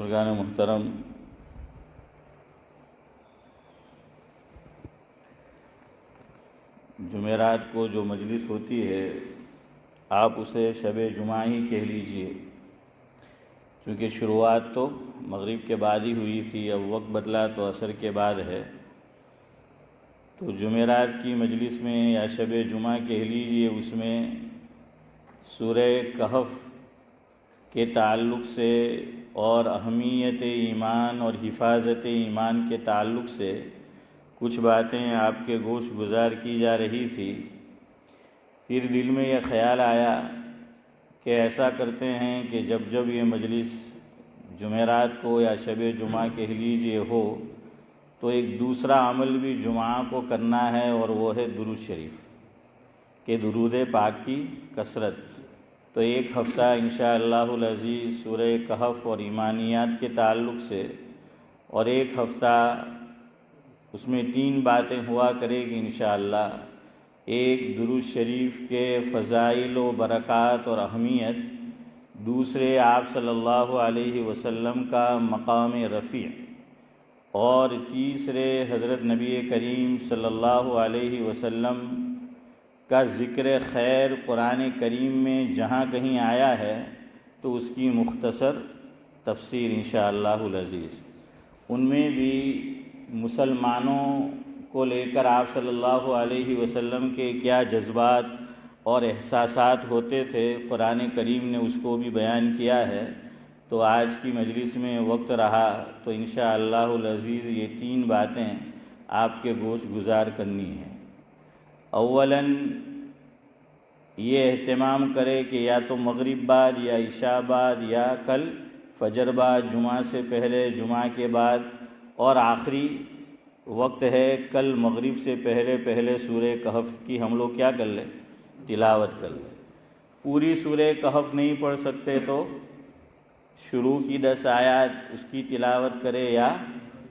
بزرگان محترم، جمعرات کو جو مجلس ہوتی ہے آپ اسے شب جمعہ ہی کہہ لیجئے، چونکہ شروعات تو مغرب کے بعد ہی ہوئی تھی، اب وقت بدلا تو عصر کے بعد ہے، تو جمعرات کی مجلس میں یا شب جمعہ کہہ لیجئے، اس میں سورہ کہف کے تعلق سے اور اہمیت ایمان اور حفاظت ایمان کے تعلق سے کچھ باتیں آپ کے گوش گزار کی جا رہی تھی۔ پھر دل میں یہ خیال آیا کہ ایسا کرتے ہیں کہ جب جب یہ مجلس جمعرات کو یا شب جمعہ کہہ لیجئے ہو تو ایک دوسرا عمل بھی جمعہ کو کرنا ہے، اور وہ ہے درود شریف کہ درود پاک کی کثرت۔ تو ایک ہفتہ انشاءاللہ العزیز سورہ کہف اور ایمانیات کے تعلق سے، اور ایک ہفتہ اس میں 3 باتیں ہوا کرے گی انشاءاللہ۔ ایک درود شریف کے فضائل و برکات اور اہمیت، دوسرے آپ صلی اللہ علیہ وسلم کا مقام رفیع، اور تیسرے حضرت نبی کریم صلی اللہ علیہ وسلم کا ذکر خیر قرآن کریم میں جہاں کہیں آیا ہے تو اس کی مختصر تفسیر انشاءاللہ العزیز۔ ان میں بھی مسلمانوں کو لے کر آپ صلی اللہ علیہ وسلم کے کیا جذبات اور احساسات ہوتے تھے، قرآن کریم نے اس کو بھی بیان کیا ہے۔ تو آج کی مجلس میں وقت رہا تو انشاءاللہ العزیز یہ 3 باتیں آپ کے گوش گزار کرنی ہیں۔ اولاً یہ اہتمام کرے کہ یا تو مغرب بعد یا عشاء بعد یا کل فجر بعد، جمعہ سے پہلے جمعہ کے بعد، اور آخری وقت ہے کل مغرب سے پہلے سورہ کہف کی ہم لوگ کیا کر لیں، تلاوت کر لیں۔ پوری سورہ کہف نہیں پڑھ سکتے تو شروع کی 10 آیات اس کی تلاوت کرے یا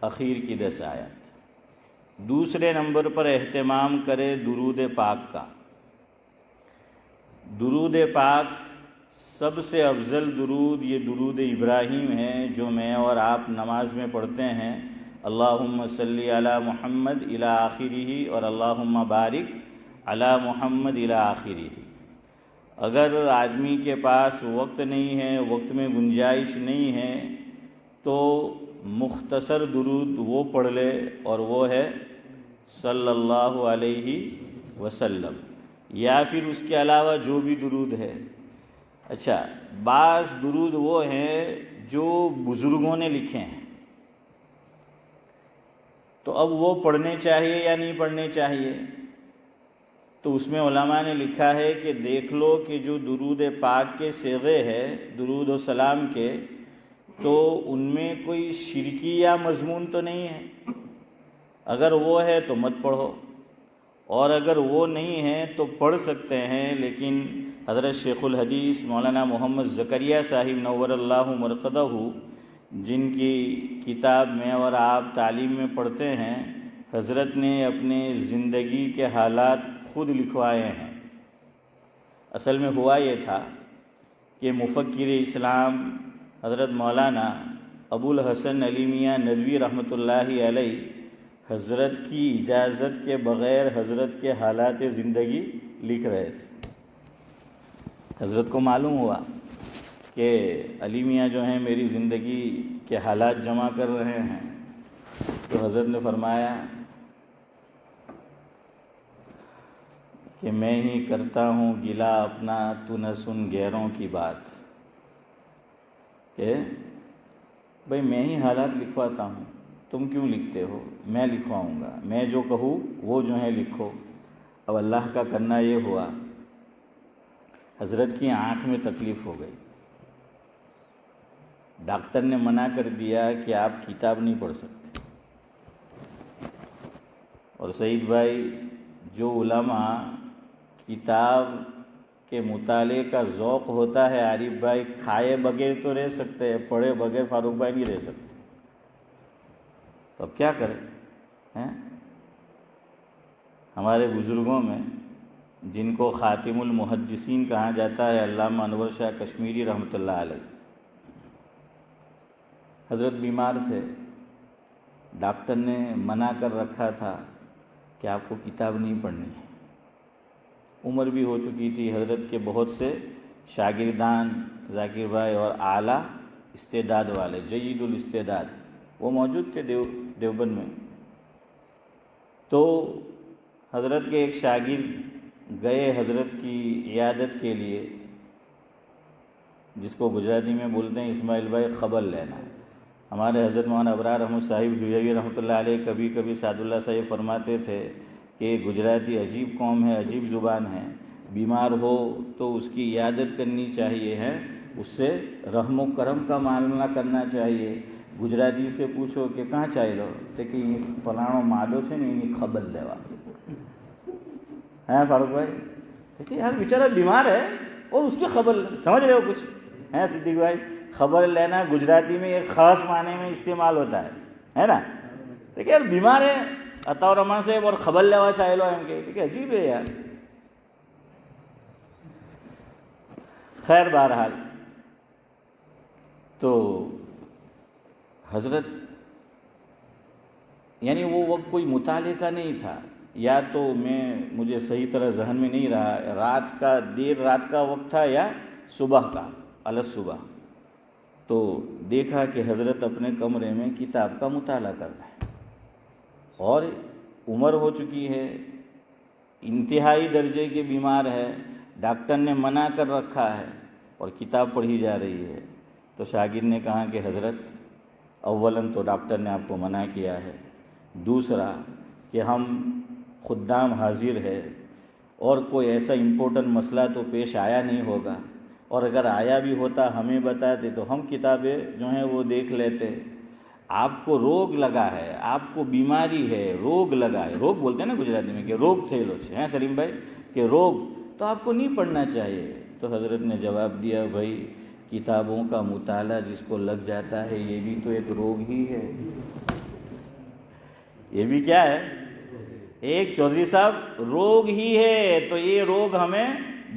اخیر کی 10 آیات۔ دوسرے نمبر پر اہتمام کرے درود پاک کا۔ درود پاک سب سے افضل درود یہ درود ابراہیم ہے جو میں اور آپ نماز میں پڑھتے ہیں، اللہم صلی علی محمد الی آخرہ، اور اللہم بارک علی محمد الی آخرہ۔ اگر آدمی کے پاس وقت نہیں ہے، وقت میں گنجائش نہیں ہے، تو مختصر درود وہ پڑھ لے، اور وہ ہے صلی اللہ علیہ وسلم، یا پھر اس کے علاوہ جو بھی درود ہے۔ اچھا، بعض درود وہ ہیں جو بزرگوں نے لکھے ہیں، تو اب وہ پڑھنے چاہیے یا نہیں پڑھنے چاہیے؟ تو اس میں علماء نے لکھا ہے کہ دیکھ لو کہ جو درود پاک کے صیغے ہے درود و سلام کے، تو ان میں کوئی شرکی یا مضمون تو نہیں ہے۔ اگر وہ ہے تو مت پڑھو، اور اگر وہ نہیں ہے تو پڑھ سکتے ہیں، لیکن حضرت شیخ الحدیث مولانا محمد زکریا صاحب نور اللہ مرقدہ، جن کی کتاب میں اور آپ تعلیم میں پڑھتے ہیں، حضرت نے اپنے زندگی کے حالات خود لکھوائے ہیں۔ اصل میں ہوا یہ تھا کہ مفکر اسلام حضرت مولانا ابو الحسن علی میاں ندوی رحمۃ اللہ علیہ حضرت کی اجازت کے بغیر حضرت کے حالات زندگی لکھ رہے تھے۔ حضرت کو معلوم ہوا کہ علی میاں جو ہیں میری زندگی کے حالات جمع کر رہے ہیں، تو حضرت نے فرمایا کہ میں ہی کرتا ہوں گلا اپنا، تو نہ سن غیروں کی بات، کہ بھئی میں ہی حالات لکھواتا ہوں، تم کیوں لکھتے ہو؟ میں لکھواؤں گا، میں جو کہوں وہ جو ہے لکھو۔ اب اللہ کا کرنا یہ ہوا، حضرت کی آنکھ میں تکلیف ہو گئی، ڈاکٹر نے منع کر دیا کہ آپ کتاب نہیں پڑھ سکتے۔ اور سعید بھائی، جو علماء کتاب کے مطالعے کا ذوق ہوتا ہے، عارف بھائی کھائے بغیر تو رہ سکتے ہیں، پڑھے بغیر فاروق بھائی نہیں رہ سکتے، تو اب کیا کریں؟ ہمارے بزرگوں میں جن کو خاتم المحدثین کہا جاتا ہے، علامہ انور شاہ کشمیری رحمۃ اللہ علیہ، حضرت بیمار تھے، ڈاکٹر نے منع کر رکھا تھا کہ آپ کو کتاب نہیں پڑھنی ہے، عمر بھی ہو چکی تھی، حضرت کے بہت سے شاگردان ذاکر بھائی اور اعلیٰ استعداد والے جید الاستعداد وہ موجود تھے دیوبند میں. تو حضرت کے ایک شاگرد گئے حضرت کی عیادت کے لیے، جس کو گجراتی میں بولتے ہیں اسماعیل بھائی خبر لینا. ہمارے حضرت مولانا ابرار احمد صاحب جویوی رحمۃ اللہ علیہ کبھی کبھی سعد اللہ صاحب فرماتے تھے کہ گجراتی عجیب قوم ہے، عجیب زبان ہے، بیمار ہو تو اس کی عیادت کرنی چاہیے ہے، اس سے رحم و کرم کا معاملہ کرنا چاہیے. گجراتی سے پوچھو کہ کہاں چاہیے لو تو کہ فلانا مادو ہے نہیں خبر لیوا ہیں فاروق بھائی، دیکھیے یار بیچارہ بیمار ہے اور اس کی خبر سمجھ رہے ہو کچھ ہیں صدیق بھائی؟ خبر لینا گجراتی میں ایک خاص معنی میں استعمال ہوتا ہے نا. دیکھیے یار بیمار ہے عطا رحمان صاحب اور خبر لیوا چاہے لو ہم کے، دیکھیے عجیب ہے یار. خیر بہرحال تو حضرت یعنی وہ وقت کوئی مطالعے کا نہیں تھا، یا تو مجھے صحیح طرح ذہن میں نہیں رہا، دیر رات کا وقت تھا یا صبح کا صبح. تو دیکھا کہ حضرت اپنے کمرے میں کتاب کا مطالعہ کر رہے ہیں اور عمر ہو چکی ہے، انتہائی درجے کے بیمار ہے، ڈاکٹر نے منع کر رکھا ہے اور کتاب پڑھی جا رہی ہے. تو شاگرد نے کہا کہ حضرت اولاً تو ڈاکٹر نے آپ کو منع کیا ہے، دوسرا کہ ہم خدام حاضر ہے اور کوئی ایسا امپورٹنٹ مسئلہ تو پیش آیا نہیں ہوگا، اور اگر آیا بھی ہوتا ہمیں بتاتے تو ہم کتابیں جو ہیں وہ دیکھ لیتے. آپ کو روگ لگا ہے، آپ کو بیماری ہے، روگ لگا ہے، روگ بولتے ہیں نا گجراتی میں کہ روگ تھے لو سے ہیں سلیم بھائی کہ روگ، تو آپ کو نہیں پڑھنا چاہیے. تو حضرت نے جواب دیا بھائی کتابوں کا مطالعہ جس کو لگ جاتا ہے یہ بھی تو ایک روگ ہی ہے. یہ بھی کیا ہے؟ ایک چودھری صاحب روگ ہی ہے. تو یہ روگ ہمیں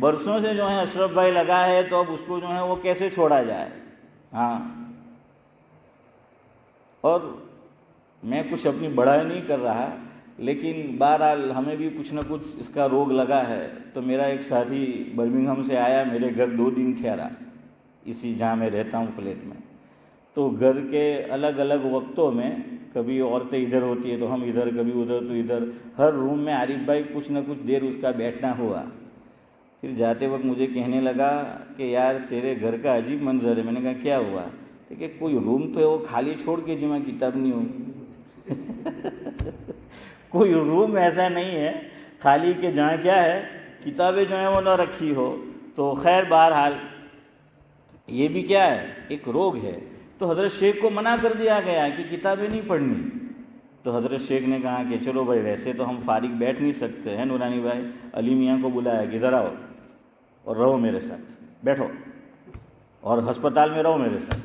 برسوں سے جو ہے اشرف بھائی لگا ہے، تو اب اس کو جو ہے وہ کیسے چھوڑا جائے؟ ہاں، اور میں کچھ اپنی بڑائی نہیں کر رہا، لیکن بہرحال ہمیں بھی کچھ نہ کچھ اس کا روگ لگا ہے. تو میرا ایک ساتھی برمنگھم سے آیا، میرے گھر 2 دن ٹھہرا، اسی جہاں میں رہتا ہوں فلیٹ میں. تو گھر کے الگ الگ وقتوں میں کبھی عورتیں ادھر ہوتی ہے تو ہم ادھر، کبھی ادھر تو ادھر، ہر روم میں عارف بھائی کچھ نہ کچھ دیر اس کا بیٹھنا ہوا. پھر جاتے وقت مجھے کہنے لگا کہ یار تیرے گھر کا عجیب منظر ہے. میں نے کہا کیا ہوا؟ کہ کوئی روم تو ہے وہ خالی چھوڑ کے جمع کتاب نہیں ہوئی. کوئی روم ایسا نہیں ہے خالی کہ جہاں کیا ہے کتابیں جو ہیں وہ نہ رکھی ہو. تو خیر بہرحال یہ بھی کیا ہے؟ ایک روگ ہے. تو حضرت شیخ کو منع کر دیا گیا کہ کتابیں نہیں پڑھنی. تو حضرت شیخ نے کہا کہ چلو بھائی ویسے تو ہم فارغ بیٹھ نہیں سکتے ہیں، نورانی بھائی علی میاں کو بلایا کہ ادھر آؤ اور رہو میرے ساتھ، بیٹھو اور ہسپتال میں رہو میرے ساتھ،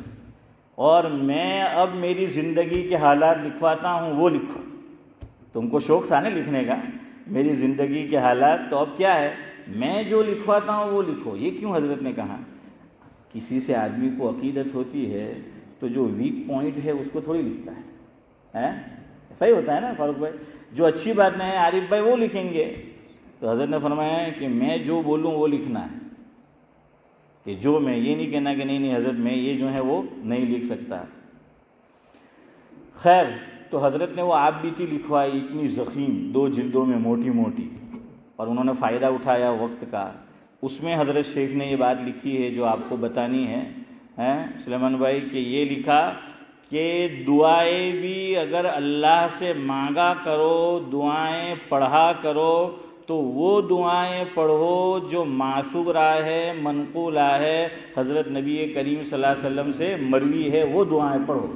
اور میں اب میری زندگی کے حالات لکھواتا ہوں وہ لکھو. تم کو شوق تھا نا لکھنے کا، میری زندگی کے حالات، تو اب کیا ہے میں جو لکھواتا ہوں وہ لکھو. یہ کیوں حضرت نے کہا؟ کسی سے آدمی کو عقیدت ہوتی ہے تو جو ویک پوائنٹ ہے اس کو تھوڑی لکھتا ہے. صحیح ہوتا ہے نا فاروق بھائی؟ جو اچھی بات نہیں ہے عارف بھائی وہ لکھیں گے. تو حضرت نے فرمایا کہ میں جو بولوں وہ لکھنا ہے، کہ جو میں یہ نہیں کہنا کہ نہیں حضرت میں یہ جو ہے وہ نہیں لکھ سکتا. خیر تو حضرت نے وہ آپ بیتی لکھوائی، اتنی ضخیم 2 جلدوں میں موٹی موٹی، اور انہوں نے فائدہ اٹھایا وقت کا. اس میں حضرت شیخ نے یہ بات لکھی ہے جو آپ کو بتانی ہے سلیمان بھائی، کہ یہ لکھا کہ دعائیں بھی اگر اللہ سے مانگا کرو، دعائیں پڑھا کرو، تو وہ دعائیں پڑھو جو معصور ہے، منقول ہے، حضرت نبی کریم صلی اللہ علیہ وسلم سے مروی ہے، وہ دعائیں پڑھو.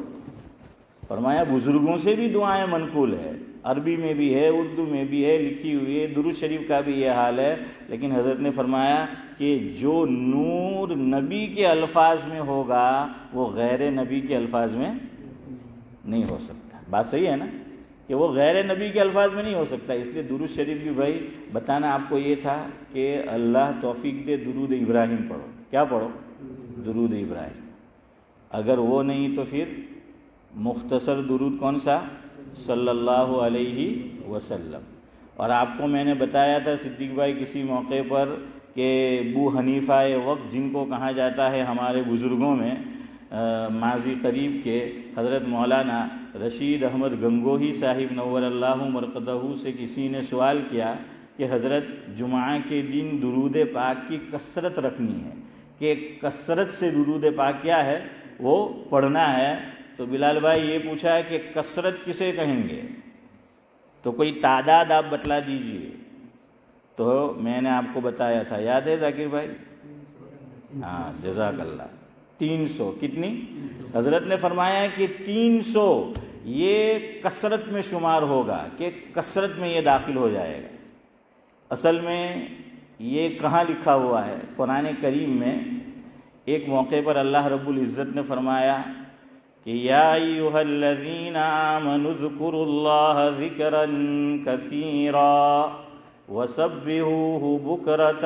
فرمایا بزرگوں سے بھی دعائیں منقول ہے، عربی میں بھی ہے، اردو میں بھی ہے، لکھی ہوئی ہے، درود شریف کا بھی یہ حال ہے. لیکن حضرت نے فرمایا کہ جو نور نبی کے الفاظ میں ہوگا وہ غیر نبی کے الفاظ میں نہیں ہو سکتا. بات صحیح ہے نا کہ وہ غیر نبی کے الفاظ میں نہیں ہو سکتا. اس لیے درود شریف بھی بھائی بتانا آپ کو یہ تھا کہ اللہ توفیق دے درود ابراہیم پڑھو. کیا پڑھو؟ درود ابراہیم. اگر وہ نہیں تو پھر مختصر درود کون سا؟ صلی اللہ علیہ وسلم. اور آپ کو میں نے بتایا تھا صدیق بھائی کسی موقع پر کہ ابو حنیفہ وقت جن کو کہا جاتا ہے ہمارے بزرگوں میں ماضی قریب کے حضرت مولانا رشید احمد گنگوہی صاحب نور اللہ مرقدہ سے کسی نے سوال کیا کہ حضرت جمعہ کے دن درود پاک کی کثرت رکھنی ہے کہ کثرت سے درود پاک کیا ہے وہ پڑھنا ہے. تو بلال بھائی یہ پوچھا ہے کہ کثرت کسے کہیں گے؟ تو کوئی تعداد آپ بتلا دیجئے. تو میں نے آپ کو بتایا تھا، یاد ہے ذاکر بھائی؟ ہاں جزاک اللہ. 300 کتنی؟ حضرت نے فرمایا کہ 300 یہ کثرت میں شمار ہوگا کہ کثرت میں یہ داخل ہو جائے گا. اصل میں یہ کہاں لکھا ہوا ہے؟ قرآن کریم میں ایک موقع پر اللہ رب العزت نے فرمایا کہ یا ایھا الذین آمنوا اذکروا اللہ ذکرا کثیرا وسبحوہ بکرۃ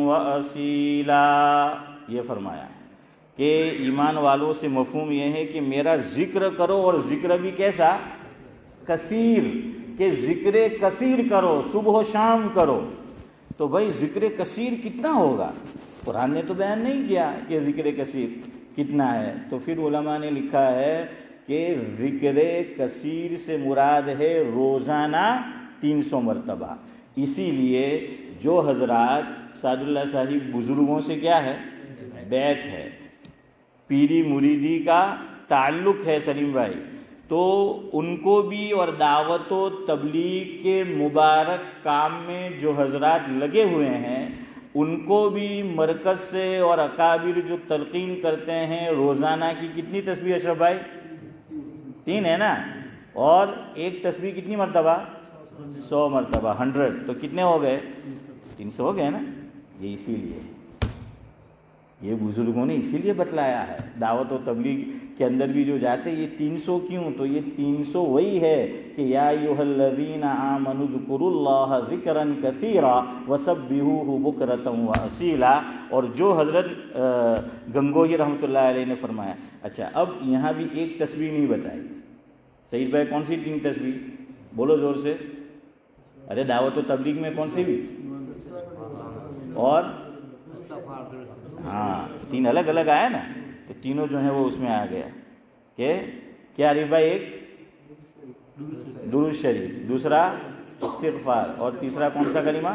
واصیلا. یہ فرمایا کہ ایمان والوں سے مفہوم یہ ہے کہ میرا ذکر کرو، اور ذکر بھی کیسا؟ کثیر، کہ ذکر کثیر کرو، صبح و شام کرو. تو بھائی ذکر کثیر کتنا ہوگا؟ قرآن نے تو بیان نہیں کیا کہ ذکر کثیر کتنا ہے. تو پھر علماء نے لکھا ہے کہ ذکر کثیر سے مراد ہے روزانہ 300 مرتبہ. اسی لیے جو حضرات سعد اللہ صاحب بزرگوں سے کیا ہے؟ بیعت ہے، پیری مریدی کا تعلق ہے سلیم بھائی، تو ان کو بھی اور دعوت و تبلیغ کے مبارک کام میں جو حضرات لگے ہوئے ہیں ان کو بھی مرکز سے اور اکابر جو تلقین کرتے ہیں روزانہ کی کتنی تسبیح اشرف بھائی؟ 3 ہے نا، اور ایک تسبیح کتنی مرتبہ؟ 100 مرتبہ، 100. تو کتنے ہو گئے؟ 300 ہو گئے نا. یہ اسی لیے یہ بزرگوں نے اسی لیے بتلایا ہے. دعوت و تبلیغ کے اندر بھی جو جاتے یہ 300 کیوں؟ تو یہ 300 وہی ہے کہ یا ایھا الذین آمنوا اذکروا اللہ ذکرا کثیرا وسبحوہ بکرۃ واصیلا. اور جو حضرت گنگوہی رحمۃ اللہ علیہ نے فرمایا. اچھا اب یہاں بھی ایک تسبیح نہیں بتائی. سعید بھائی کون سی 3 تسبیح؟ بولو زور سے. ارے دعوت و تبلیغ میں کون سی بھی؟ اور ہاں 3 الگ الگ آیا نا، تو تینوں جو ہیں وہ اس میں آ گیا کہ کیا عارف بھائی؟ ایک درود شریف، دوسرا استغفار، اور تیسرا کون سا کلمہ؟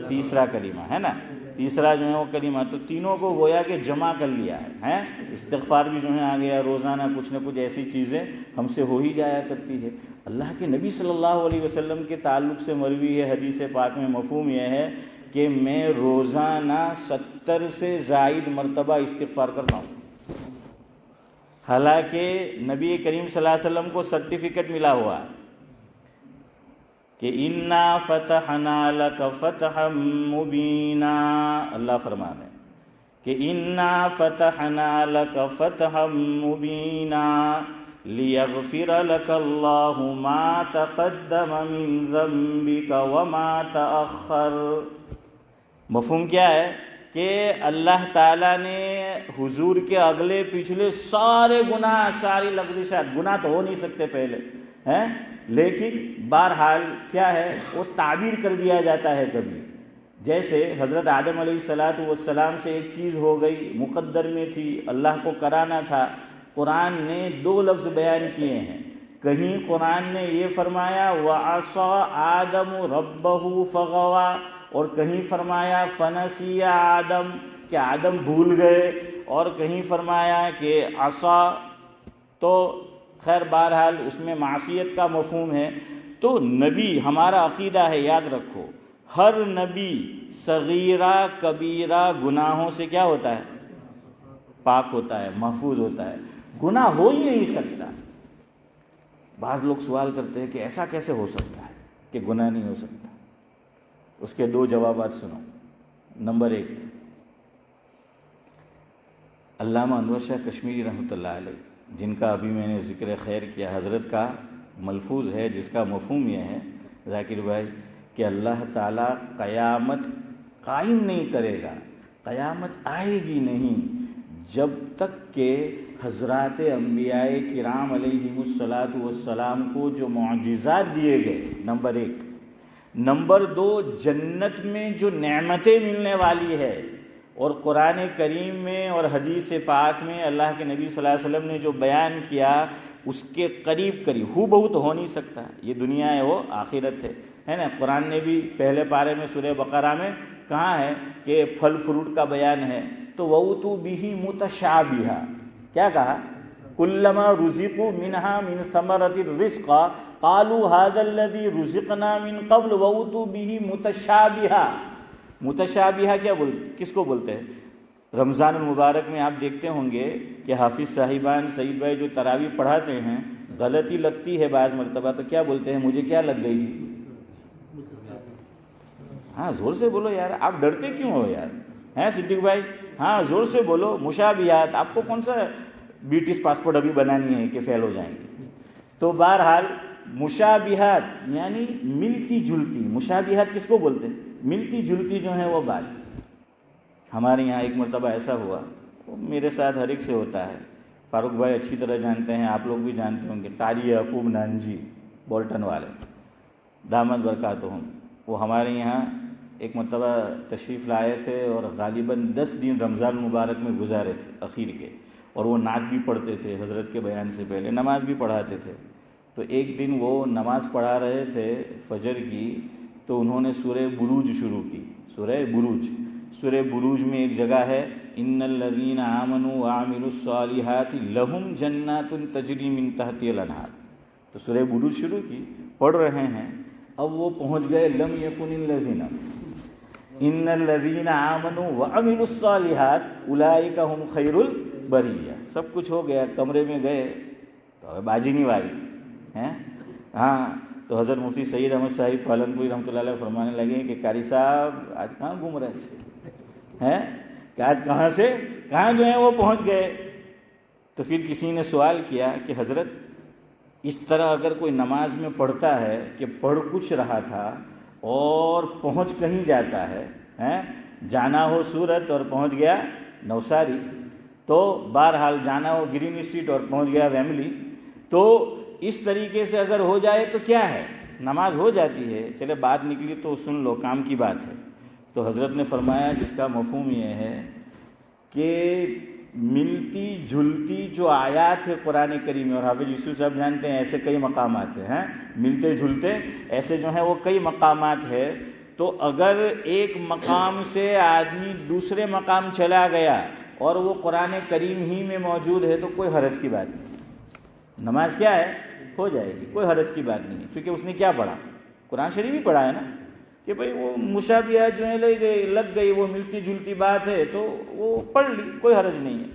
تیسرا کلمہ ہے نا. تیسرا جو ہے وہ کلمہ، تو تینوں کو گویا کہ جمع کر لیا ہے. استغفار بھی جو ہے آ گیا. روزانہ کچھ نہ کچھ ایسی چیزیں ہم سے ہو ہی جایا کرتی ہے. اللہ کے نبی صلی اللہ علیہ وسلم کے تعلق سے مروی ہے حدیث پاک میں مفہوم یہ ہے کہ میں روزانہ 70 سے زائد مرتبہ استغفار کرتا ہوں. حالانکہ نبی کریم صلی اللہ علیہ وسلم کو سرٹیفکیٹ ملا ہوا ہے کہ انا فتحنا لک فتحا مبینا. اللہ فرمانے کہ انا فتحنا لک فتحا مبینا لیغفر لک اللہ ما تقدم من ذنبک وما تأخر. مفہوم کیا ہے کہ اللہ تعالیٰ نے حضور کے اگلے پچھلے سارے گناہ، ساری لغزشات، گناہ تو ہو نہیں سکتے پہلے ہیں، لیکن بہرحال کیا ہے وہ تعبیر کر دیا جاتا ہے. کبھی جیسے حضرت آدم علیہ السلام سے ایک چیز ہو گئی، مقدر میں تھی، اللہ کو کرانا تھا. قرآن نے 2 لفظ بیان کیے ہیں. کہیں قرآن نے یہ فرمایا وَعَصَىٰ آدَمُ رَبَّهُ فَغَوَىٰ، اور کہیں فرمایا فَنَسِيَ آدم کہ آدم بھول گئے، اور کہیں فرمایا کہ عصا. تو خیر بہرحال اس میں معصیت کا مفہوم ہے. تو نبی، ہمارا عقیدہ ہے یاد رکھو، ہر نبی صغیرہ کبیرہ گناہوں سے کیا ہوتا ہے؟ پاک ہوتا ہے، محفوظ ہوتا ہے. گناہ ہو ہی نہیں سکتا. بعض لوگ سوال کرتے ہیں کہ ایسا کیسے ہو سکتا ہے کہ گناہ نہیں ہو سکتا؟ اس کے 2 جوابات سنو. نمبر 1، علامہ انور شاہ کشمیری رحمۃ اللہ علیہ جن کا ابھی میں نے ذکر خیر کیا، حضرت کا ملفوظ ہے جس کا مفہوم یہ ہے ذاکر بھائی کہ اللہ تعالیٰ قیامت قائم نہیں کرے گا، قیامت آئے گی نہیں جب تک کہ حضرات انبیاء کرام علیہم الصلاۃ والسلام کو جو معجزات دیے گئے، نمبر 1، نمبر 2 جنت میں جو نعمتیں ملنے والی ہے، اور قرآن کریم میں اور حدیث پاک میں اللہ کے نبی صلی اللہ علیہ وسلم نے جو بیان کیا اس کے قریب ہو بہو تو ہو نہیں سکتا۔ یہ دنیا ہے وہ آخرت ہے نا۔ قرآن نے بھی پہلے پارے میں سورہ بقرہ میں کہا ہے کہ پھل فروٹ کا بیان ہے، تو وَأُوتُوا بِهِ مُتَشَابِهًا، کیا کہا؟ كُلَّمَا رُزِقُوا مِنْهَا مِنْ ثَمَرَةِ الرِّزْقَ قَالُوا هَذَا الَّذِي رُزِقْنَا مِنْ قَبْلُ وَأُوتُوا بِهِ مُتَشَابِهًا۔ متشابہہ کیا کس کو بولتے ہیں؟ رمضان المبارک میں آپ دیکھتے ہوں گے کہ حافظ صاحبان سعید بھائی جو تراویح پڑھاتے ہیں، غلطی لگتی ہے بعض مرتبہ تو کیا بولتے ہیں؟ مجھے کیا لگ گئی تھی؟ ہاں زور سے بولو یار، آپ ڈرتے کیوں ہو یار؟ ہیں صدیق بھائی؟ ہاں زور سے بولو۔ مشابہات، آپ کو کون سا برٹش پاسپورٹ ابھی بنانی ہے کہ فیل ہو جائیں گے؟ تو بہرحال مشابہات یعنی ملتی جلتی۔ مشابہات کس کو بولتے ہیں؟ ملتی جلتی جو ہے وہ بات۔ ہمارے یہاں ایک مرتبہ ایسا ہوا، وہ میرے ساتھ ہر ایک سے ہوتا ہے، فاروق بھائی اچھی طرح جانتے ہیں، آپ لوگ بھی جانتے ہوں گے، قاری یعقوب نانجی بولٹن والے دامت برکاتہم، وہ ہمارے یہاں ایک مرتبہ تشریف لائے تھے اور غالباً 10 دن رمضان مبارک میں گزارے تھے اخیر کے، اور وہ نعت بھی پڑھتے تھے حضرت کے بیان سے پہلے، نماز بھی پڑھاتے تھے۔ تو ایک دن وہ نماز پڑھا رہے تھے فجر کی، تو انہوں نے سورہ بروج شروع کی۔ سورہ بروج میں ایک جگہ ہے، ان الذین آمنوا وعملوا الصالحات لہم جنات تجری من تحتها الانہار۔ تو سورہ بروج شروع کی، پڑھ رہے ہیں، اب وہ پہنچ گئے لم یکن الذین ان الذین آمنوا وعملوا الصالحات اولئک هم خیر البریہ۔ سب کچھ ہو گیا، کمرے میں گئے تو باجی نہیں واری ہیں۔ ہاں تو حضرت مفتی سید احمد صاحب پالنپوری رحمۃ اللہ علیہ فرمانے لگے کہ قاری صاحب آج کہاں گھوم رہے ہیں کہ آج کہاں سے کہاں جو ہیں وہ پہنچ گئے۔ تو پھر کسی نے سوال کیا کہ حضرت اس طرح اگر کوئی نماز میں پڑھتا ہے کہ پڑھ کچھ رہا تھا اور پہنچ کہیں جاتا ہے، جانا ہو سورت اور پہنچ گیا نوساری، تو بہرحال جانا ہو گرین اسٹریٹ اور پہنچ گیا ویملی، تو اس طریقے سے اگر ہو جائے تو کیا ہے؟ نماز ہو جاتی ہے۔ چلے بات نکلی تو سن لو، کام کی بات ہے۔ تو حضرت نے فرمایا جس کا مفہوم یہ ہے کہ ملتی جلتی جو آیات ہے قرآن کریم میں، اور حافظ یوسف صاحب جانتے ہیں ایسے کئی مقامات ہیں، ملتے جلتے ایسے جو ہیں وہ کئی مقامات ہے، تو اگر ایک مقام سے آدمی دوسرے مقام چلا گیا اور وہ قرآن کریم ہی میں موجود ہے تو کوئی حرج کی بات نہیں، نماز کیا ہے؟ ہو جائے گی، کوئی حرج کی بات نہیں ہے، کیونکہ اس نے کیا پڑھا؟ قرآن شریف ہی پڑھا ہے نا، کہ بھئی وہ مشابہات جو ہیں لگ گئی، وہ ملتی جلتی بات ہے تو وہ پڑھ لی، کوئی حرج نہیں ہے۔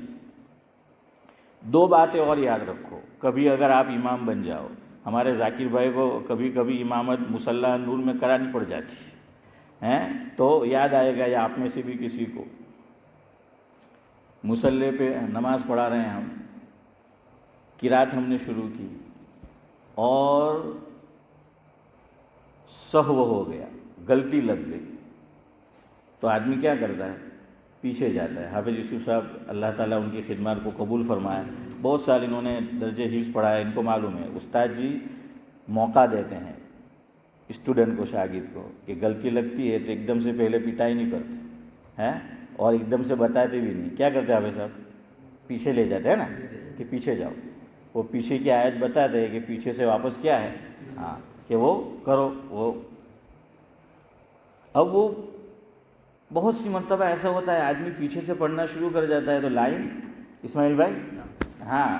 2 باتیں اور یاد رکھو، کبھی اگر آپ امام بن جاؤ، ہمارے ذاکر بھائی کو کبھی کبھی امامت مصلی نور میں کرانی پڑ جاتی ہے، تو یاد آئے گا یا آپ میں سے بھی کسی کو، مصلی پہ نماز پڑھا رہے ہیں ہم، قرات ہم نے شروع کی اور سہو ہو گیا، غلطی لگ گئی، تو آدمی کیا کرتا ہے؟ پیچھے جاتا ہے۔ حافظ یوسف صاحب اللہ تعالیٰ ان کی خدمات کو قبول فرمائے، بہت سال انہوں نے درجہ حفظ پڑھا ہے، ان کو معلوم ہے، استاد جی موقع دیتے ہیں اسٹوڈنٹ کو، شاگرد کو، کہ غلطی لگتی ہے تو ایک دم سے پہلے پٹائی نہیں کرتے ہیں اور ایک دم سے بتاتے بھی نہیں، کیا کرتے حافظ صاحب؟ پیچھے لے جاتے ہیں نا، کہ پیچھے جاؤ، وہ پیچھے کی آیت بتاتے ہیں کہ پیچھے سے واپس کیا ہے، ہاں کہ وہ کرو وہ۔ اب وہ بہت سی مرتبہ ایسا ہوتا ہے آدمی پیچھے سے پڑھنا شروع کر جاتا ہے تو لائن اسماعیل بھائی ہاں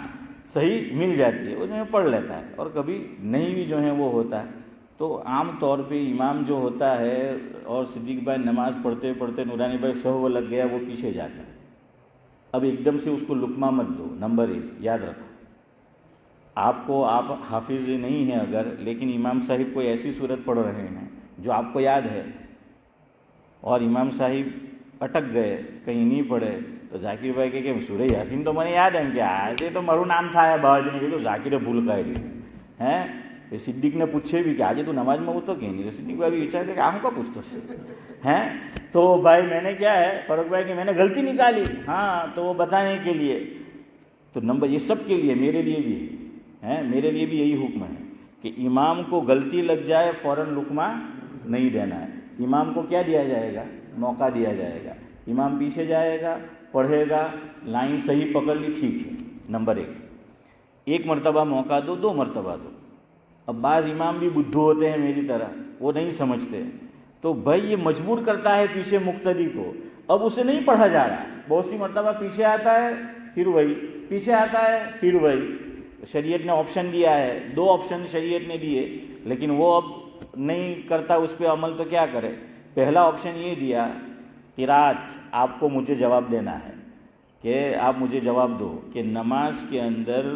صحیح مل جاتی ہے، وہ جو ہے پڑھ لیتا ہے، اور کبھی نہیں بھی جو ہے وہ ہوتا ہے۔ تو عام طور پہ امام جو ہوتا ہے اور صدیق بھائی نماز پڑھتے پڑھتے نورانی بھائی سہو لگ گیا، وہ پیچھے جاتا ہے، اب ایک دم سے اس کو لقمہ مت دو۔ نمبر 1 یاد رکھو، آپ حافظ نہیں ہیں اگر، لیکن امام صاحب کوئی ایسی صورت پڑھ رہے ہیں جو آپ کو یاد ہے اور امام صاحب اٹک گئے، کہیں نہیں پڑھے، تو ذاکر بھائی کہ سورہ یاسین تو مجھے یاد ہے کہ آج تو مرو نام تھا باجنے کے، تو ذاکر بھول کا ہیں۔ صدیق نے پوچھے بھی کہ آج تو نماز میں وہ تو کہیں نہیں، صدیق بھائی بھی اچھا کہ ہم کا پوچھتے ہیں تو بھائی میں نے کیا ہے فاروق بھائی کہ میں نے غلطی نکالی، ہاں تو وہ بتانے کے لیے تو نمبر یہ سب کے لیے، میرے لیے بھی ہے، میرے لیے بھی یہی حکم ہے کہ امام کو غلطی لگ جائے فوراً لقمہ نہیں دینا ہے۔ امام کو کیا دیا جائے گا؟ موقع دیا جائے گا۔ امام پیچھے جائے گا، پڑھے گا، لائن صحیح پکڑ لی، ٹھیک ہے، نمبر ایک مرتبہ موقع دو، 2 مرتبہ دو۔ اب بعض امام بھی بدھو ہوتے ہیں میری طرح، وہ نہیں سمجھتے، تو بھائی یہ مجبور کرتا ہے پیچھے مقتدی کو، اب اسے نہیں پڑھا جا رہا، بہت سی مرتبہ پیچھے آتا ہے پھر وہی، پیچھے آتا ہے پھر وہی۔ شریعت نے آپشن دیا ہے، 2 آپشن شریعت نے دیے، لیکن وہ اب نہیں کرتا اس پہ عمل، تو کیا کرے؟ پہلا آپشن یہ دیا قرات، آپ کو مجھے جواب دینا ہے کہ آپ مجھے جواب دو کہ نماز کے اندر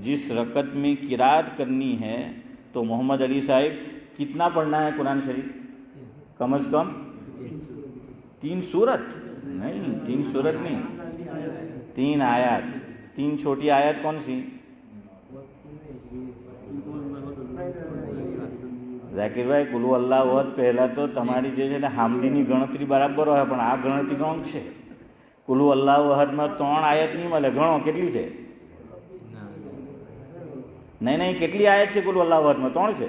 جس رکعت میں قرات کرنی ہے تو محمد علی صاحب کتنا پڑھنا ہے قرآن شریف؟ کم از کم 3 سورت نہیں، 3 سورت نہیں، 3 آیات۔ 3 چھوٹی آیات کون سی؟ ઝાકીર ભાઈ કુલુ અલ્લાહ વદ પહેલાં તો તમારી જે છે ને હામદીની ગણતરી બરાબર હોય, પણ આ ગણતરી કોણ છે? કુલુ અલ્લાહ વહદમાં 3 આયત નહીં મળે, ગણો કેટલી છે? નહીં, કેટલી આયત છે કુલુ અલ્લાહ વહદમાં? 3 છે?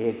1,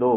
2,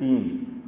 3,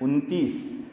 29,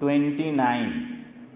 29,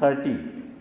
30।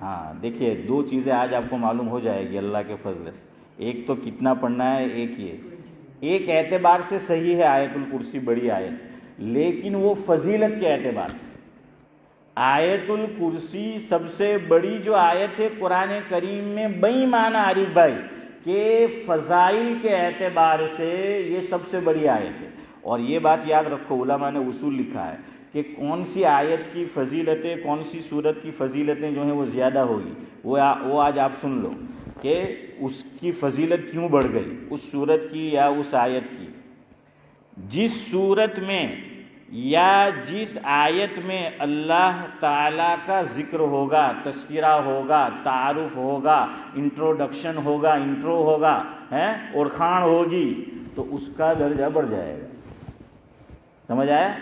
ہاں دیکھیے دو چیزیں آج آپ کو معلوم ہو جائے گی اللہ کے فضل سے. ایک تو کتنا پڑھنا ہے، ایک اعتبار سے صحیح ہے آیت الکرسی بڑی آیت، لیکن وہ فضیلت کے اعتبار سے آیت الکرسی سب سے بڑی جو آیت ہے قرآن کریم میں، بئی معنی عارف بھائی کہ فضائل کے اعتبار سے یہ سب سے بڑی آیت ہے. اور یہ بات یاد رکھو، علماء نے اصول لکھا ہے کہ کون سی آیت کی فضیلتیں، کون سی سورت کی فضیلتیں جو ہیں وہ زیادہ ہوگی، وہ آج آپ سن لو کہ اس کی فضیلت کیوں بڑھ گئی، اس سورت کی یا اس آیت کی. جس سورت میں یا جس آیت میں اللہ تعالیٰ کا ذکر ہوگا، تذکرہ ہوگا، تعارف ہوگا، انٹروڈکشن ہوگا، انٹرو ہوگا اور خوان ہوگی، تو اس کا درجہ بڑھ جائے گا. سمجھ آیا؟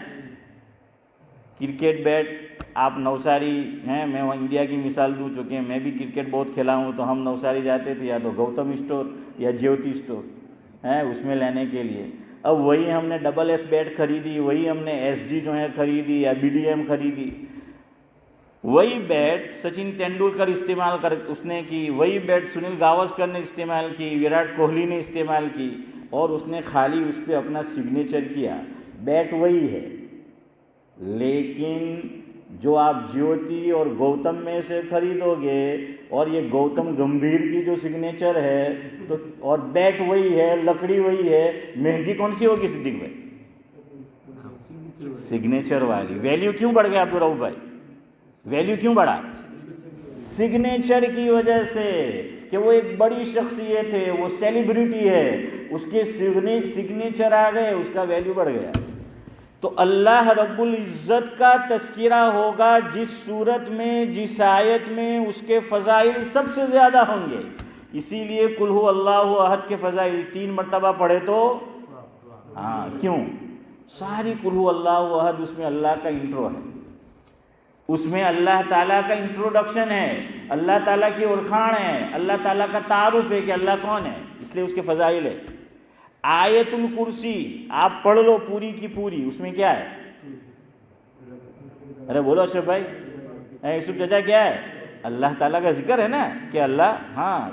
کرکٹ بیٹ آپ نوساری ہیں، میں انڈیا کی مثال دوں، چونکہ میں بھی کرکٹ بہت کھیلا ہوں، تو ہم نوساری جاتے تھے یا تو گوتم اسٹور یا جیوتی اسٹور اس میں لینے کے لیے. اب وہی ہم نے ڈبل ایس بیٹ خریدی، وہی ہم نے ایس جی جو ہے خریدی یا بی ڈی ایم خریدی، وہی بیٹ سچن تینڈولکر استعمال اس نے کی، وہی بیٹ سنیل گاوسکر نے استعمال کی، وراٹ کوہلی نے استعمال کی، اور اس نے خالی اس پہ اپنا سگنیچر کیا. بیٹ وہی ہے، لیکن جو آپ جیوتی اور گوتم میں سے خریدو گے، اور یہ گوتم گمبھیر کی جو سگنیچر ہے تو، اور بیٹ وہی ہے، لکڑی وہی ہے، مہنگی کون سی ہوگی صدیق بھائی؟ سگنیچر والی. ویلیو کیوں بڑھ گیا عبدالرؤف بھائی؟ ویلیو کیوں بڑھا؟ سگنیچر کی وجہ سے، کہ وہ ایک بڑی شخصیت ہے، وہ سیلیبریٹی ہے، اس کے سگنیچر آ گئے، اس کا ویلیو بڑھ گیا. تو اللہ رب العزت کا تذکرہ ہوگا جس صورت میں، جس آیت میں، اس کے فضائل سب سے زیادہ ہوں گے. اسی لیے قل هو اللہ احد کے فضائل 3 مرتبہ پڑھے تو کیوں؟ ساری قل هو اللہ احد اس میں اللہ کا انٹرو ہے، اس میں اللہ تعالیٰ کا انٹروڈکشن ہے، اللہ تعالیٰ کی اورخان ہے، اللہ تعالیٰ کا تعارف ہے کہ اللہ کون ہے، اس لیے اس کے فضائل ہے. آیت الکرسی آپ پڑھ لو پوری کی پوری، اس میں کیا ہے؟ ارے بولو اشرف بھائی، یوسف چچا، کیا ہے؟ اللہ تعالیٰ کا ذکر ہے نا کہ اللہ،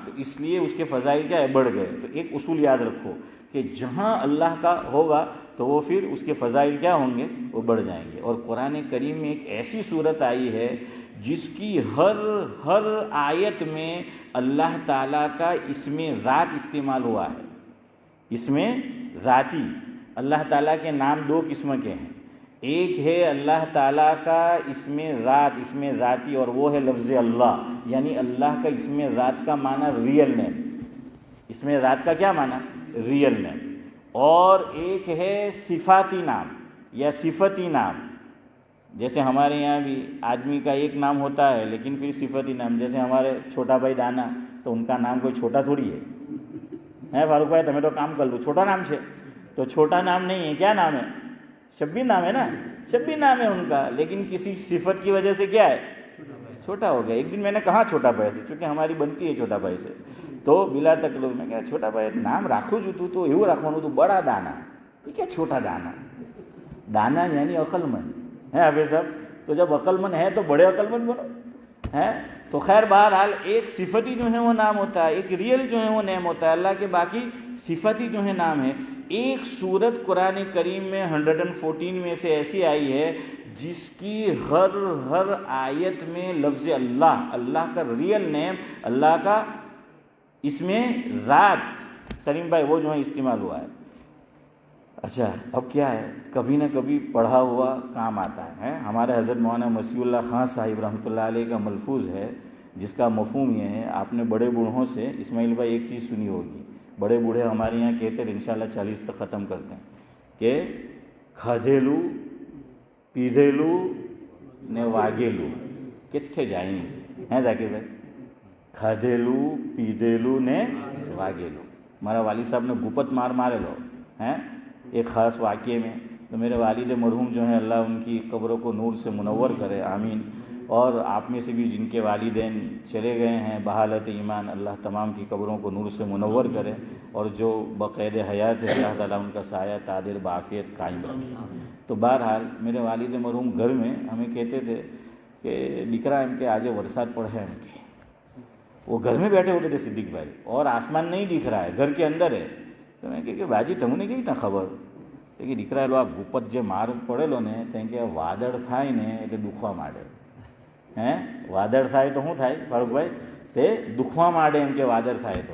تو اس لیے اس کے فضائل کیا ہے؟ بڑھ گئے. تو ایک اصول یاد رکھو کہ جہاں اللہ کا ہوگا تو وہ پھر اس کے فضائل کیا ہوں گے؟ وہ بڑھ جائیں گے. اور قرآن کریم میں ایک ایسی صورت آئی ہے جس کی ہر آیت میں اللہ تعالیٰ کا اسم ذات استعمال ہوا ہے. اسم ذاتی، اللہ تعالیٰ کے نام 2 قسم کے ہیں. ایک ہے اللہ تعالیٰ کا اسم ذات، اسم ذاتی، اور وہ ہے لفظ اللہ، یعنی اللہ کا اسم ذات کا معنی ریئل نیم. اسم ذات کا کیا معنی؟ Real name. اور ایک ہے صفاتی نام یا صفتی نام. جیسے ہمارے یہاں بھی آدمی کا ایک نام ہوتا ہے لیکن پھر صفتی نام، جیسے ہمارے چھوٹا بھائی دانا، تو ان کا نام کوئی چھوٹا تھوڑی ہے. فاروق بھائی تمہیں تو کام کر لو، چھوٹا نام ہے، تو چھوٹا نام نہیں ہے، کیا نام ہے؟ شبیر نام ہے نا، شبیر نام ہے ان کا، لیکن کسی صفت کی وجہ سے کیا ہے؟ چھوٹا ہو گیا. ایک دن میں نے کہا چھوٹا بھائی سے، چونکہ ہماری بنتی ہے چھوٹا بھائی سے، تو بلا تکلف میں کہا چھوٹا بھائی نام راکھو جو تو یوں رکھو تو بڑا دانا. یہ کیا چھوٹا دانا؟ دانا یعنی عقل مند ہے حافظ صاحب، تو جب عقل مند ہے تو بڑے عقل مند بنو ہے. تو خیر بہرحال ایک صفتی جو ہے وہ نام ہوتا ہے، ایک ریئل جو ہے وہ نیم ہوتا ہے اللہ کے، باقی صفتی جو ہے نام ہے. ایک سورت قرآن کریم میں 114 میں سے ایسی آئی ہے جس کی ہر آیت میں لفظ اللہ کا ریئل نیم، اللہ کا اس میں ذات، سلیم بھائی وہ جو ہے استعمال ہوا ہے. اچھا اب کیا ہے، کبھی نہ کبھی پڑھا ہوا کام آتا ہے. ہمارے حضرت مولانا مسیح اللہ خان صاحب رحمۃ اللہ علیہ کا ملفوظ ہے جس کا مفہوم یہ ہے، آپ نے بڑے بوڑھوں سے اسماعیل بھائی ایک چیز سنی ہوگی، بڑے بوڑھے ہمارے یہاں کہتے ہیں انشاءاللہ 40 تک ختم کرتے ہیں کہ کھادھیلو پیدھیلو نے واگیلو کتھے جائیں ہیں ذاکر بھائی؟ کھادھیلو پیدھیلو نے واگیلو. ہمارا والد صاحب نے گپت مارے لو ہیں ایک خاص واقعے میں. تو میرے والد مرحوم جو ہیں اللہ ان کی قبروں کو نور سے منور کرے، آمین. اور آپ میں سے بھی جن کے والدین چلے گئے ہیں بحالت ایمان، اللہ تمام کی قبروں کو نور سے منور کرے، اور جو بقید حیات ہے اللہ تعالیٰ ان کا سایہ تادر بعافیت قائم رکھے. تو بہرحال میرے والد مرحوم گھر میں ہمیں کہتے تھے کہ نکرا ان کے آج ورسات پڑھے ان کے وہ گھر میں بیٹھے ہوتے تھے صدیق بھائی, اور آسمان نہیں دکھ رہا ہے, گھر کے اندر ہے. تو میں کہ બાજી તમને કેવી રીતના ખબર? કે દીકરા લો આ ભૂપત જે માર પડેલો ને ત્યાં કે વાદળ થાય ને એટલે દુખવા માંડે. વાદળ થાય તો શું થાય ફારૂકભાઈ? તે દુખવા માંડે એમ કે વાદળ થાય તો.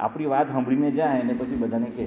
આપણી વાત સાંભળીને જાય ને પછી બધાને કહે,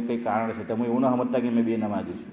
કંઈ કારણ છે, તો હું એવું ન સમજતા કે મેં બે નમાઝી છું.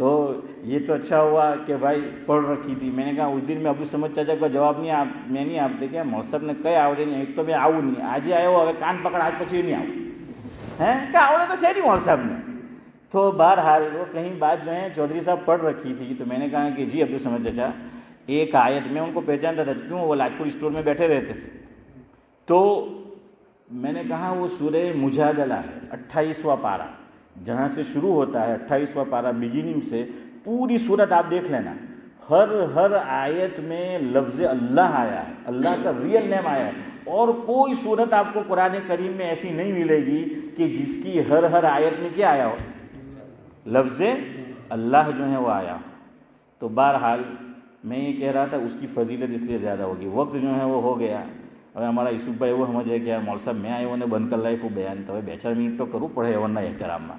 تو یہ تو اچھا ہوا کہ بھائی پڑھ رکھی تھی. میں نے کہا اس دن میں ابو سمجھ چاچا کا جواب نہیں میں نہیں આપતે કે મોલ સાહેબ ને કઈ આવડે નહીં, એક તો મેં આવું નહીં, આજે આવ્યો હવે કાન પકડ આજ પછી નહીં આવું, ہیں کہ આવડે تو છે نہیں مول صاحب نے. تو بہرحال وہ کہیں بات جو ہے چودھری صاحب پڑھ رکھی تھی. تو میں نے کہا کہ جی ابو سمجھ چاچا ایک آیت میں ان کو پہچانتا تھا کیوں وہ لاجپور اسٹور میں بیٹھے رہتے تھے. تو میں نے کہا وہ سورہ مجادلہ ہے 28واں پارہ, جہاں سے شروع ہوتا ہے 28واں پارہ بگننگ سے پوری صورت آپ دیکھ لینا, ہر آیت میں لفظ اللہ آیا ہے, اللہ کا ریئل نیم آیا ہے. اور کوئی صورت آپ کو قرآن کریم میں ایسی نہیں ملے گی کہ جس کی ہر آیت میں کیا آیا ہو, لفظ اللہ جو ہے وہ آیا ہو. تو بہرحال میں یہ کہہ رہا تھا اس کی فضیلت اس لیے زیادہ ہوگی. وقت جو ہے وہ ہو گیا. હવે અમારા ઈસુભાઈ એવું સમજે કે યાર મોલ સાહેબ મેં આવ્યો ને બંધ કરી લાવ્યું બયાન, તો હવે 2-4 મિનિટ તો કરવું પડે એવરના એહતરામમાં.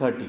30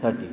30.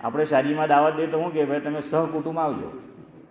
આપણે શાદીમાં દાવત દે તો હું કે ભાઈ તમે સહકુટુંબ આવજો,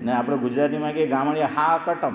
ને આપણે ગુજરાતીમાં કે ગામડિયા હા કટમ.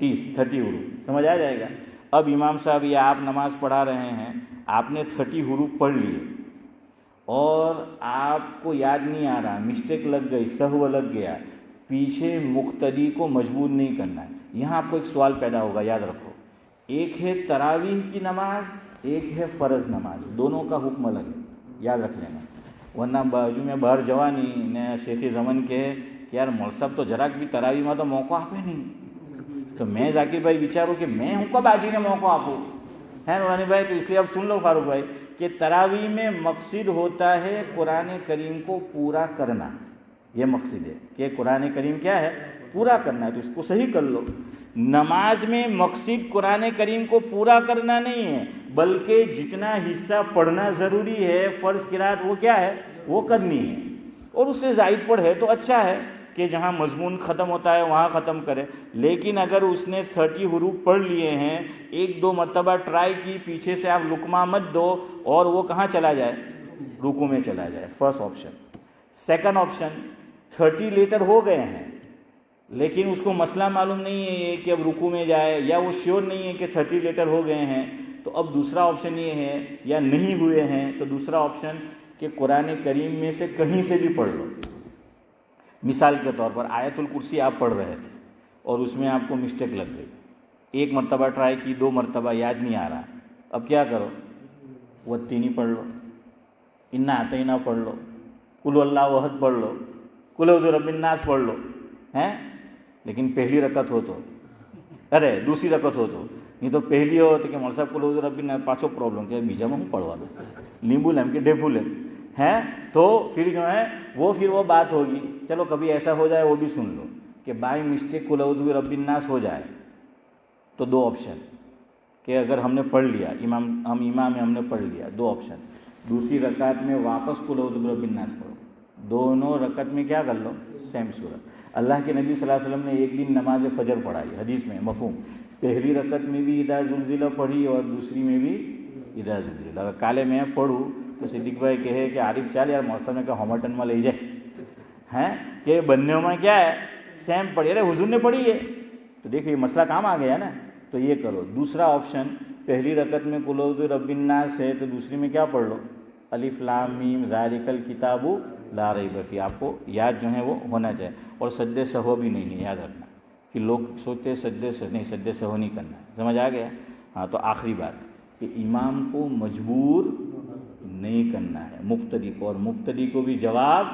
30 حروف، سمجھ آ جائے گا۔ اب امام صاحب یا آپ نماز پڑھا رہے ہیں، آپ نے 30 حروف پڑھ لیے اور آپ کو یاد نہیں آ رہا، مسٹیک لگ گئی، سہو لگ گیا، پیچھے مقتدی کو مجبور نہیں کرنا ہے۔ یہاں آپ کو ایک سوال پیدا ہوگا، یاد رکھو، ایک ہے تراویح کی نماز، ایک ہے فرض نماز، دونوں کا حکم الگ ہے، یاد رکھ لینا۔ ورنہ باجو میں باہر جوانی نے شیخ زمن کے کہ یار مول صاحب تو جراک بھی تراویح میں تو موقع آپ نہیں، تو میں ذاکر بھائی وچاروں کہ میں ہوں کا باجی نے موقع آپو ہے نورانی بھائی۔ تو اس لیے اب سن لو فاروق بھائی کہ تراویح میں مقصد ہوتا ہے قرآن کریم کو پورا کرنا، یہ مقصد ہے کہ قرآن کریم کیا ہے، پورا کرنا ہے، تو اس کو صحیح کر لو۔ نماز میں مقصد قرآن کریم کو پورا کرنا نہیں ہے، بلکہ جتنا حصہ پڑھنا ضروری ہے فرض قرات وہ کیا ہے، وہ کرنی ہے، اور اس سے زائد پڑھے تو اچھا ہے کہ جہاں مضمون ختم ہوتا ہے وہاں ختم کرے۔ لیکن اگر اس نے 30 حروف پڑھ لیے ہیں، 1-2 مرتبہ ٹرائی کی، پیچھے سے آپ لقمہ مت دو اور وہ کہاں چلا جائے، رکوع میں چلا جائے، first option. Second option, 30 litre ہو گئے ہیں لیکن اس کو مسئلہ معلوم نہیں ہے کہ اب رکوع میں جائے، یا وہ شیور نہیں ہے کہ 30 لیٹر ہو گئے ہیں، تو اب دوسرا آپشن یہ ہے، یا نہیں ہوئے ہیں تو دوسرا آپشن کہ قرآن کریم میں سے کہیں سے بھی پڑھ لو۔ مثال کے طور پر آیت الکرسی آپ پڑھ رہے تھے اور اس میں آپ کو مسٹیک لگ گئی، 1 مرتبہ ٹرائی کی، 2 مرتبہ یاد نہیں آ رہا، اب کیا کرو، والتینی پڑھ لو، انا اعطینہ پڑھ لو، قل اللہ احد پڑھ لو، قل اعوذ برب الناس پڑھ لو، ہیں؟ لیکن پہلی رکعت ہو تو، ارے دوسری رکعت ہو تو، نہیں تو پہلی ہو تو کہ مول صاحب قل اعوذ برب الناس پاچھو پرابلم کہ بیجا میں ہوں پڑھوا دو، نیمبو لیم کہ ڈیبو لیم ہیں، تو پھر جو ہے وہ بات ہوگی۔ چلو کبھی ایسا ہو جائے وہ بھی سن لو کہ بائی مسٹیک قل اعوذ برب الناس ہو جائے تو 2 آپشن، کہ اگر ہم نے پڑھ لیا، امام ہم نے پڑھ لیا، 2 آپشن، دوسری رکعت میں واپس قل اعوذ برب الناس پڑھو، دونوں رکعت میں کیا کر لو، سیم صورت۔ اللہ کے نبی صلی اللہ علیہ وسلم نے ایک دن نماز فجر پڑھائی، حدیث میں مفہوم، پہلی رکعت میں بھی اذا زلزلہ پڑھی اور دوسری میں بھی اذا زلزلہ۔ اگر کالے میں پڑھوں تو صدیق بھائی کہے کہ عارف چال یار موسم میں کہ ہومٹن میں لے جائے ہیں کہ بننے میں کیا ہے، سیم پڑھی، ارے حضور نے پڑھی ہے، تو دیکھو یہ مسئلہ کام آ گیا نا، تو یہ کرو۔ دوسرا آپشن، پہلی رکعت میں قل اعوذ برب الناس ہے تو دوسری میں کیا پڑھ لو، الف لام میم ذالک الکتاب لا ریب فیہ، آپ کو یاد جو ہے وہ ہونا چاہیے، اور سجدے سہو بھی نہیں ہے، یاد رکھنا کہ لوگ سوچتے سجدے سہو نہیں کرنا، سمجھ آ گیا؟ ہاں، تو آخری بات کہ امام کو مجبور نہیں کرنا ہے، مقتدی کو، اور مقتدی کو بھی جواب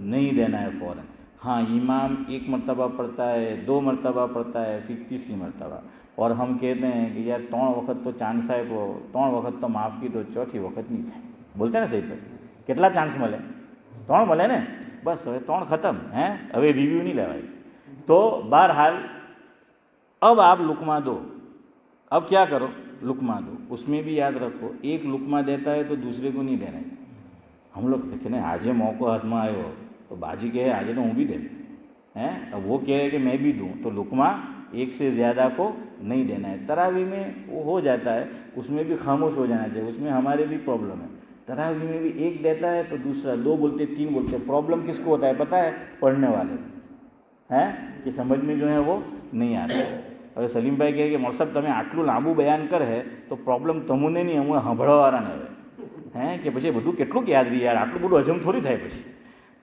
نہیں دینا ہے فوراً۔ ہاں، امام 1 مرتبہ پڑھتا ہے، 2 مرتبہ پڑھتا ہے، پھر تیسری مرتبہ، اور ہم کہتے ہیں کہ یار 3 وقت تو چاند صاحب کو 3 وقت تو معاف کی، تو 4تھی وقت نہیں چاہیے، بولتے ہیں نا صحیح پہ، کتنا چانس ملے، 3 ملے نا، بس હવે 3 ختم ہیں، હવે ریویو نہیں લેવાય۔ تو بہرحال اب آپ لقمہ دو، اب کیا کرو، لقمہ دو، اس میں بھی یاد رکھو ایک لقمہ دیتا ہے تو دوسرے کو نہیں دینا ہے۔ ہم لوگ دیکھیں نا، آج موقع ہاتھ میں آئے ہو تو باجی کہے آج تو ہوں بھی دے ہیں، اب وہ کہہ رہے کہ میں بھی دوں، تو لقمہ ایک سے زیادہ کو نہیں دینا ہے۔ تراویح میں وہ ہو جاتا ہے، اس میں بھی خاموش ہو جانا چاہیے، اس میں ہمارے بھی پرابلم ہے، تراویح میں بھی ایک دیتا ہے تو دوسرا 2 بولتے 3 بولتے، پرابلم کس کو ہوتا ہے پتہ ہے، پڑھنے والے ہیں کہ سمجھ میں جو ہے وہ نہیں آتا ہے۔ હવે સલીમભાઈ કહે કે મોલ સાહેબ તમે આટલું લાંબુ બયાન કરે તો પ્રોબ્લેમ તમુને નહીં, હું સાંભળવાવાળાને હોય હે કે પછી બધું કેટલું યાદ રહી યાર, આટલું બધું હજમ થોડી થાય પછી।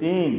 3,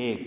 1,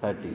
30